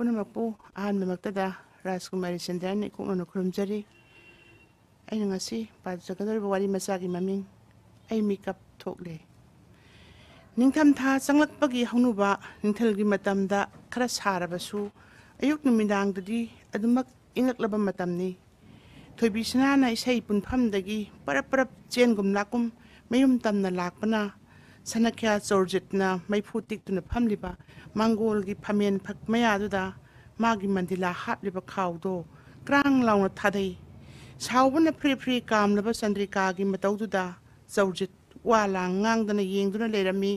पुनमकपु अहनमक्तदा राजकुमारी Chandran इकोनोनो खुरुमजरी अꯩꯅ ngasi पाजगदरब वारी मसागी ममिंग अꯩ makeup थोकले निंगथम था चंगलकपगी हनुबा निंथलगी मतमदा खरा सारबसु अयुक नुमिदांगददी अदुमक इंगलकलब मतमनी थोइबिसनाना इसै पुनफमदगी परप परप चेनगुम लाकुम मयुम तमना लाकपना सनख्या चौरजितना मैफुतिकतुना फमलिबा मंगोलगी फमेन फकमयादुदा मागी मंदिला हापलिबा खावदो क्रांग लाउना थादै सावबना फ्री फ्री कामलबा चंद्रिकागी मतौदुदा चौरजित वाला ngang yengduna lerami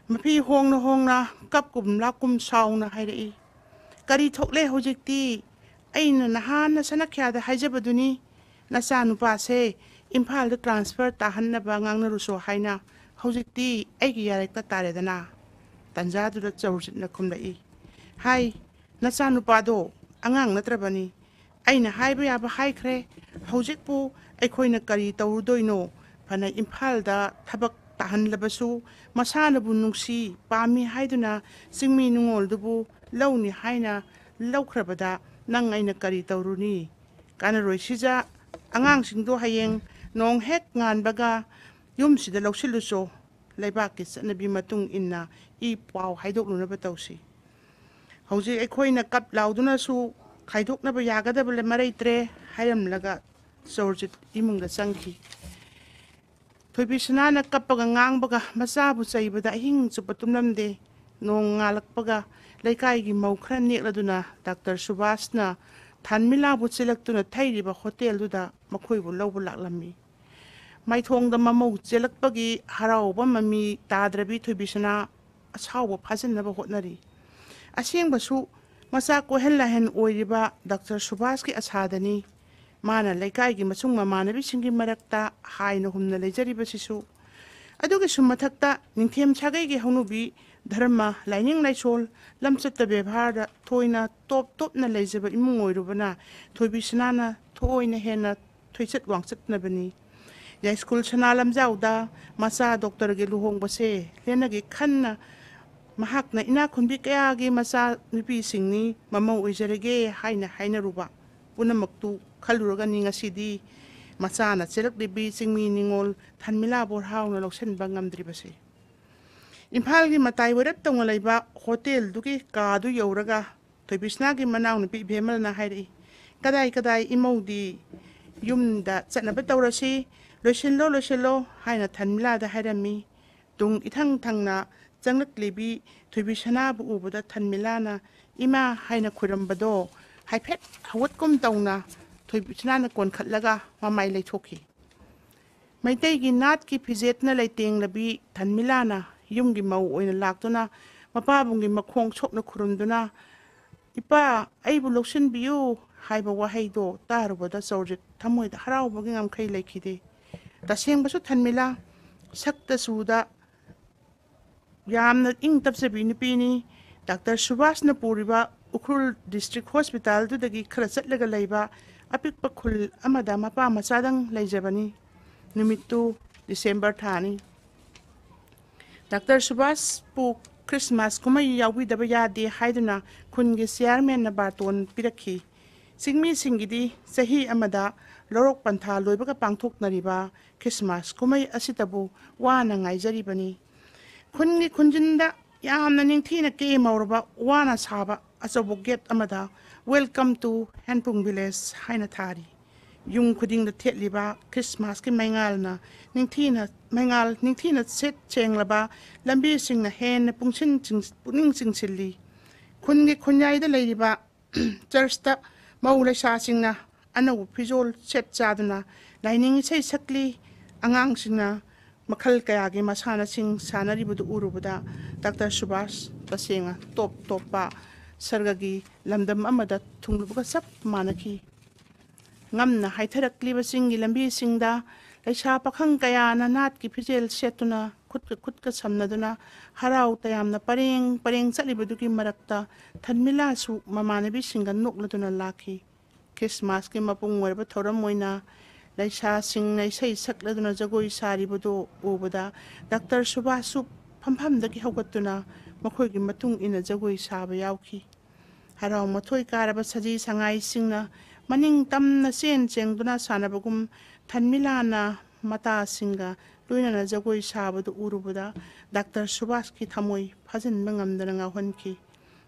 mapi hongna kapkum lakum sauna hairei kari thokle hojikti aina nahana sanakya da haijabaduni nacha nupa se imphal da transfer tahanna ba ngangna ruso haina hojikti aigi yarekta taredana tanja du da chawjit na khumlai hai nacha nupa do angang natrabani aina haiba ya ba haikre hojikpu aikhoina kari tawrudoino फना इम्फाल दा थबक ताहन लबसु मसाना बु नुंसी पामी हाइदुना सिंगमी नुंगोल दुबु लौनी हाइना लौख्रबदा नंग आइना करी तौरुनी काना रोइसिजा अंगांग सिंगदो हायेंग नोंग हेक nganbaga yumsida lौसिलुसो लेबाकि चनबी मतुंग इन्ना इ पाव हाइदोकनुनबा तौसी हौजि एखोइना cup लाउदुनासु खाइदोकनबा यागदबले मरैत्रे हायरमलगा चौरजित इमुंगदा चंगखि थोइबिसनाना कपगा ngangbगा मचाबु चैबदा हिंग चुपतुमलमदे नोंग ngalakpaga लेकाइगी मौखरा नेकलदुना डॉक्टर सुभाषना थानमिलाबु चिलक्तुना थैरिबा होटेलदुदा मखोइबु लौबु लाक्लम्मी माइथोंगदा ममौ चिलक्पगी हराउबा ममी ताद्रबी थोइबिसना असाउबा फाजनबा होटनरी असेंबसु मचा कोहेललाहेन ओइरिबा डॉक्टर सुभाषकी असादनी माना लेकाइगी मचुंग ममानबी सिंगी मरक्ता हाइनो हुमना लेजरिबसिसु अदुगे सुमथक्ता निंथेम छागैगे हनुबी धर्म लाइनिंग लाइसोल लमचत्ता व्यवहार थोइना टॉप टॉपना लेजब इमुंग ओइरुबना थोइबिसनाना थोइना हेना थोइचत वांगचतनबनी या स्कूल सना लमजाउदा मचा डॉक्टर गे लुहोंगबसे लेनगे खन्ना महाकना इना खुनबी कयागे मचा नुपी सिंगनी ममौ ओइजरगे हाइना हाइनरुबा पुनमक्तु खलुरगा निंगसिदी मचाना चेलकलिबी चिंगमी निंगोल थानमिला बोरहाउना लौसनबा ngamdribase इम्फालगी मताई वरप तंग लैबा होटेल दुगी कादु यौरगा थोइबिसनागी मनाउनुपी भेमलना हाइरई कदाई कदाई इमौदी युमदा चटनबा तौरसी लोइसिलो हाइना थानमिलादा हाइरमी तुंग इथंग थंगना चंगलकलिबी थोइबिसनाबु उबदा थानमिलाना इमा हाइना खुरमबदो हाइफेट हवतकुम तौना थोइबिसनाना कोनखतलगा ममाई लेथोखि मैतैगी नाटकी फिजेतना लेतेंगलबी थानमिलाना युमगी मौ ओइना लाक्तुना मपाबुंगी मखोंग सोकना खुरुमदुना इपा अइबु लौसिनबियु हाइबा वाहैदो तारुबदा चौरजित थमोइदा हराउबगी ngamkhai लेखिदे तसेंबसु थानमिला सक्तसुदा यामना इंग तपसेबी नुपीनी डॉक्टर सुभाषना पुरिबा उखरुल डिस्ट्रिक्ट हॉस्पिटल दुदगी खरा चटलगा लैबा अपिकपा खुल अमदा मपा मचादंग लैजबनी नुमितु डिसेंबर थानी डॉक्टर सुभाष पु क्रिसमस कुमै याउबिदबा यादे हाइदुना खुनगी चेयरमैन ना बातोन पिरखी सिंगमी सिंगिदी सही अमदा लौरोक पंथा लोइबगा पांगथोकनरिबा क्रिसमस कुमै असितबु वाना ngaijaribani खुनगी खुनजिंदा यामना निंगथीना के मौरबा वाना साबा अचौबो गेट अमदा वेलकम टू हैंपुंग विलेज हाइना थारी युंग खुदिंग द थेटलिबा क्रिसमस की मैंगालना निंगथीना सेट चेंगलबा लंबी सिंगना हेन पुनिंग चिंगसिल्ली खुनगी खुन्याइदा लैरिबा चर्चता मौलेसा सिंगना अनौ फिजोल सेट चादुना लाइनिंग इसै सकली अंगांग सिंगना मखल कयागे मसाना सिंग सानरिबुदु उरुबदा डॉक्टर सुभाष तसेंगा टॉप टॉपा सरगगी लमदम अमदा थुंगलुबगा सब मानखी ngamna haitharaklib singi lambi singda laisa pakhang kaya na nat ki phijel setuna khut ka samnaduna harau tayamna pareng chalibuduki marakta thanmila su mamanabi singa nokladuna lakhi Christmas ki mapung werba thoram moina laisa sing nai sei sakladuna jagoi saribudu ubada Dr. Subhasu phampham daki hawgatuna makhoi gi matung ina jagoi saba yauki ꯍꯔꯥꯎ ꯃꯊꯣꯏ ꯀꯥꯔꯕ ꯁꯖꯤ ꯁꯉꯥꯏꯁꯤꯡꯅ ꯃꯅꯤꯡ ꯇꯝꯅ ꯆꯦꯟ ꯆꯦꯡꯗꯨꯅ ꯁꯥꯟꯅꯕꯒꯨꯝ ꯊꯟꯃꯤꯂꯥꯅ ꯃꯇꯥꯁꯤꯡꯒ ꯂꯣꯏꯅꯅ ꯖꯒꯣꯏ ꯁꯥꯕꯗꯨ ꯎꯔꯨꯕꯗ doctor ꯁꯨꯕꯥꯁꯀꯤ ꯊꯃꯣꯏ ꯐꯥꯖꯤꯟꯕ ꯉꯝꯗꯅ ꯉꯥꯎꯍꯟꯈꯤ.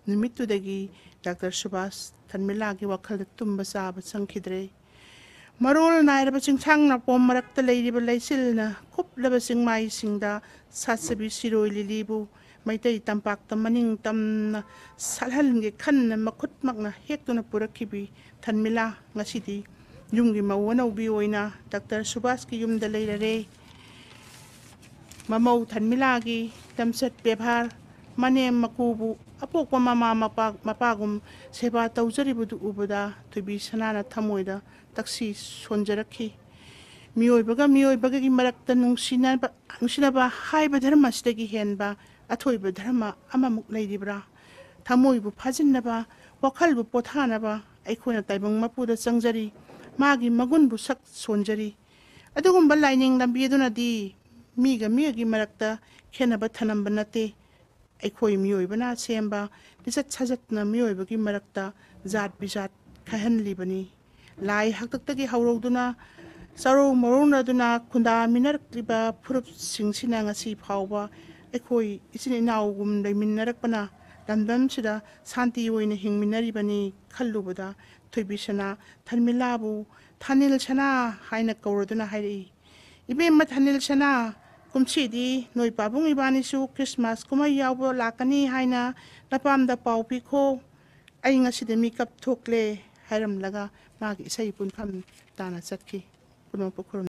ꯅꯨꯃꯤꯠꯇꯨꯗꯒꯤ ꯗꯥꯛꯇꯔ ꯁꯨꯕꯥꯁ ꯊꯟꯃꯤꯂꯥꯒꯤ ꯋꯥꯈꯜꯗ ꯇꯨꯝꯕ ꯆꯥꯕ ꯆꯪꯈꯤꯗ꯭ꯔꯦ. ꯃꯔꯣꯜ ꯅꯥꯏꯔꯕ ꯆꯤꯡꯁꯥꯡ ꯅꯥꯄꯣꯝ ꯃꯔꯛꯇ ꯂꯩꯔꯤꯕ ꯂꯩꯆꯤꯜꯅ ꯀꯨꯞꯂꯕ ꯆꯤꯡꯃꯥꯏꯁꯤꯡꯗ ꯁꯥꯠꯆꯕꯤ ꯁꯤꯔꯣꯏ ꯂꯤꯂꯤꯕꯨ ꯃꯩꯇꯩ ꯇꯝꯄꯥꯛꯇ ꯃꯅꯤꯡ ꯇꯝꯅ ꯁꯥꯠꯍꯟꯒꯦ ꯈꯟꯅ ꯃꯈꯨꯠꯃꯛꯅ ꯍꯦꯛꯇꯨꯅ ꯄꯨꯔꯛꯈꯤꯕꯤ ꯊꯟꯃꯤꯂꯥ ꯉꯁꯤꯗꯤ ꯌꯨꯝꯒꯤ ꯃꯧ ꯑꯅꯧꯕꯤ ꯑꯣꯏꯅ ꯗꯥꯛꯇꯔ ꯁꯨꯕꯥꯁꯀꯤ ꯌꯨꯝꯗ ꯂꯩꯔꯔꯦ. ꯃꯃꯧ ꯊꯟꯃꯤꯂꯥꯒꯤ ꯂꯝꯆꯠ ꯕꯦꯚꯥꯔ, ꯃꯅꯦꯝ ꯃꯀꯨꯕꯨ ꯑꯄꯣꯛꯄ ꯃꯃꯥ ꯃꯄꯥꯒꯨꯝ ꯁꯦꯕꯥ ꯇꯧꯖꯔꯤꯕꯗꯨ ꯎꯕꯗ ꯊꯣꯏꯕꯤ ꯁꯅꯥꯅ ꯊꯃꯣꯏꯗ ꯇꯛꯁꯤ ꯁꯣꯟꯖꯔꯛꯈꯤ. ꯃꯤꯑꯣꯏꯕꯒ ꯃꯤꯑꯣꯏꯕꯒꯒꯤ ꯃꯔꯛꯇ ꯅꯨꯡꯁꯤꯅꯕ ꯍꯥꯏꯕ ꯙꯔꯃꯁꯤꯗꯒꯤ ꯍꯦꯟꯕ ꯑꯊꯣꯏꯕ ꯙꯔꯃ ꯑꯃꯃꯨꯛ ꯂꯩꯔꯤꯕ꯭ꯔꯥ? ꯊꯃꯣꯏꯕꯨ ꯐꯥꯖꯤꯟꯅꯕ, ꯋꯥꯈꯜꯕꯨ ꯄꯣꯊꯥꯅꯕ ꯑꯩꯈꯣꯏꯅ ꯇꯥꯏꯕꯪ ꯃꯄꯨꯗ ꯆꯪꯖꯔꯤ, ꯃꯥꯒꯤ ꯃꯒꯨꯟꯕꯨ ꯁꯛ ꯁꯣꯟꯖꯔꯤ. ꯑꯗꯨꯒꯨꯝꯕ ꯂꯥꯏꯅꯤꯡ ꯂꯝꯕꯤ ꯑꯗꯨꯅꯗꯤ ꯃꯤꯒ ꯃꯤꯒꯤ ꯃꯔꯛꯇ ꯈꯦꯟꯅꯕ ꯊꯅꯝꯕ ꯅꯠꯇꯦ. ꯑꯩꯈꯣꯏ ꯃꯤꯑꯣꯏꯕꯅ ꯁꯦꯝꯕ ꯂꯤꯆꯠ ꯁꯥꯖꯠꯅ ꯃꯤꯑꯣꯏꯕꯒꯤ ꯃꯔꯛꯇ ꯖꯥꯠ ꯕꯤꯖꯥꯠ ꯈꯥꯏꯍꯟꯂꯤꯕꯅꯤ. ꯂꯥꯏ ꯍꯥꯛꯇꯛꯇꯒꯤ ꯍꯧꯔꯧꯗꯨꯅ ꯆꯔꯧ ꯃꯧꯔꯧꯅꯗꯨꯅ ꯈꯨꯟꯗꯥꯃꯤꯟꯅꯔꯛꯂꯤꯕ ꯐꯨꯔꯨꯞꯁꯤꯡꯁꯤꯅ ꯉꯁꯤ ꯐꯥꯎꯕ ꯑꯩꯈꯣꯏ ꯏꯆꯤꯟ ꯏꯅꯥꯎꯒꯨꯝ ꯂꯩꯃꯤꯟꯅꯔꯛꯄꯅ ꯂꯝꯗꯝꯁꯤꯗ ꯁꯥꯟꯇꯤ ꯑꯣꯏꯅ ꯍꯤꯡꯃꯤꯟꯅꯔꯤꯕꯅꯤ ꯈꯜꯂꯨꯕꯗ ꯊꯣꯏꯕꯤ ꯁꯅꯥ ꯊꯟꯃꯤꯂꯥꯕꯨ ꯊꯥꯅꯤꯜ ꯁꯅꯥ ꯍꯥꯏꯅ ꯀꯧꯔꯗꯨꯅ ꯍꯥꯏꯔꯛꯏ. ꯏꯕꯦꯝꯃ ꯊꯥꯅꯤꯜ ꯁꯅꯥ, ꯀꯨꯝꯁꯤꯗꯤ ꯅꯣꯏ ꯄꯥꯕꯨꯡ ꯏꯕꯥꯅꯤꯁꯨ ꯈ꯭ꯔꯤꯁꯃꯥꯁ ꯀꯨꯝꯍꯩ ꯌꯥꯎꯕ ꯂꯥꯛꯀꯅꯤ ꯍꯥꯏꯅ ꯅꯄꯥꯝꯗ ꯄꯥꯎ ꯄꯤꯈꯣ. ꯑꯩ ꯉꯁꯤꯗꯤ ꯃꯤꯀꯞ ꯊꯣꯛꯂꯦ ꯍꯥꯏꯔꯝꯂꯒ ꯃꯥꯒꯤ ꯏꯁꯩ ꯄꯨꯟꯐꯝ ꯇꯥꯅ ꯆꯠꯈꯤ. ꯄꯨꯅꯣꯛꯄ ꯈꯨꯔꯨꯝ